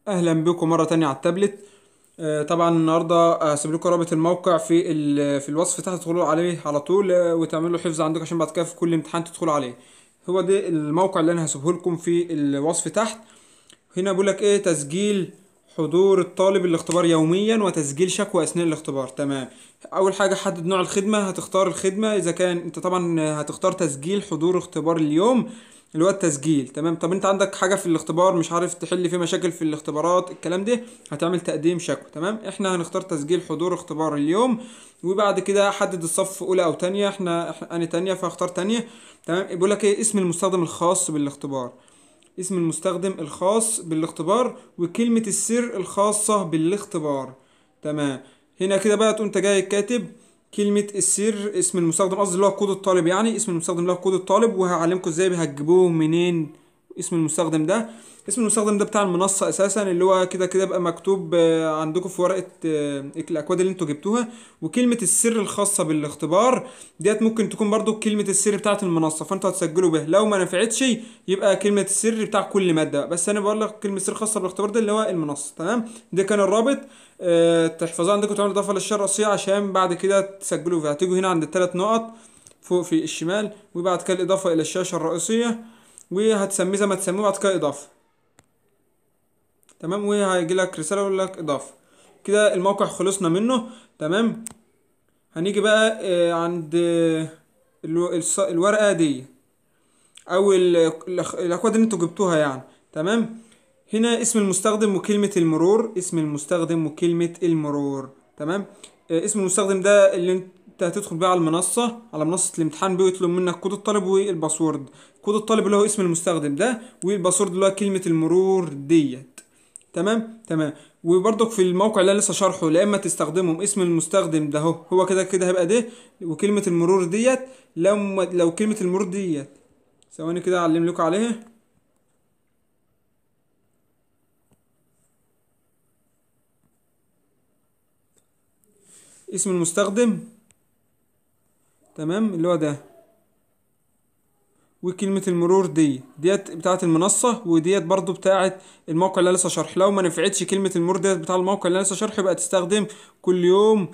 اهلا بكم مره تانية على التابلت. طبعا النهارده هسيب لكم رابط الموقع في الوصف تحت، تدخلوا عليه على طول وتعملوا حفظ عندكم عشان بعد كده في كل امتحان تدخلوا عليه. هو ده الموقع اللي انا هسيبه لكم في الوصف تحت. هنا بيقول لك ايه: تسجيل حضور الطالب الاختبار يوميا وتسجيل شكوى اثناء الاختبار. تمام. اول حاجه حدد نوع الخدمه، هتختار الخدمه. اذا كان انت طبعا هتختار تسجيل حضور اختبار اليوم اللي هو التسجيل. تمام. طب انت عندك حاجه في الاختبار مش عارف تحل فيه مشاكل في الاختبارات الكلام ده، هتعمل تقديم شكوى. تمام. احنا هنختار تسجيل حضور اختبار اليوم، وبعد كده حدد الصف اولى او تانية. احنا انا تانية فاختار تانية. تمام. بيقول لك ايه: اسم المستخدم الخاص بالاختبار، اسم المستخدم الخاص بالاختبار وكلمة السر الخاصة بالاختبار. تمام. هنا كده بقى تقوم انت جاي كاتب كلمة السر، اسم المستخدم قصدي اللي هو كود الطالب، يعني اسم المستخدم اللي هو كود الطالب، وهعلمكم ازاي هتجيبوه منين. اسم المستخدم ده، اسم المستخدم ده بتاع المنصة اساسا، اللي هو كده كده بقى مكتوب عندكم في ورقة الاكواد اللي انتوا جبتوها. وكلمة السر الخاصة بالاختبار ديت ممكن تكون برضو كلمة السر بتاعة المنصة، فانتوا هتسجلوا بها. لو ما نفعتش يبقى كلمة السر بتاع كل مادة، بس انا بقول لك كلمة سر خاصة بالاختبار ده اللي هو المنصة. تمام. ده كان الرابط. تحفظوه عندكم، تعملوا اضافة للشاشة الرئيسية عشان بعد كده تسجلوا فيها. هتيجوا هنا عند الثلاث نقط فوق في الشمال، وبعد كده الاضافة الى الشاشة الرئيسية، وهتسميه زي ما تسميه بعد كده اضافة. تمام. وهيجي لك رسالة يقول لك اضافة. كده الموقع خلصنا منه. تمام. هنيجي بقى عند الورقة دي او الاكواد اللي انتوا جبتوها يعني. تمام. هنا اسم المستخدم وكلمة المرور، اسم المستخدم وكلمة المرور. تمام. اسم المستخدم ده اللي انت هتدخل بيه على المنصة، على منصة الامتحان، بيطلب منك كود الطالب والباسورد. كود الطالب اللي هو اسم المستخدم ده، والباسورد اللي هو كلمة المرور ديت. تمام. تمام. وبرضك في الموقع اللي انا لسه شارحه، لا اما تستخدمهم اسم المستخدم ده هو كده كده هيبقى ده، وكلمة المرور ديت. لو كلمة المرور ديت، ثواني كده اعلم لكم عليها. اسم المستخدم، تمام، اللي هو ده، وكلمة المرور ديت بتاعة المنصة، وديت برضو بتاعة الموقع اللي أنا لسه شارح. لو ما نفعتش كلمة المرور ديت بتاع الموقع اللي أنا لسه شارح، يبقى تستخدم كل يوم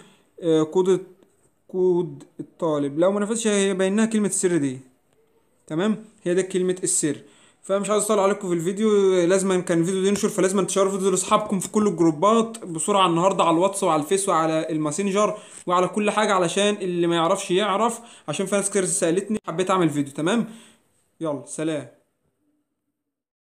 كود الطالب. لو ما نفعتش هيبقى انها كلمة السر دي. تمام. هي دي كلمة السر. فمش عايز اطول عليكم في الفيديو، لازم كان الفيديو ده ينشر، فلازم تشاركوا الفيديو لاصحابكم في كل الجروبات بسرعة النهاردة، على الواتس وعلى الفيس وعلى الماسنجر وعلى كل حاجة، علشان اللي ما يعرفش يعرف، عشان في ناس كتير سألتني حبيت اعمل فيديو. تمام. يلا سلام.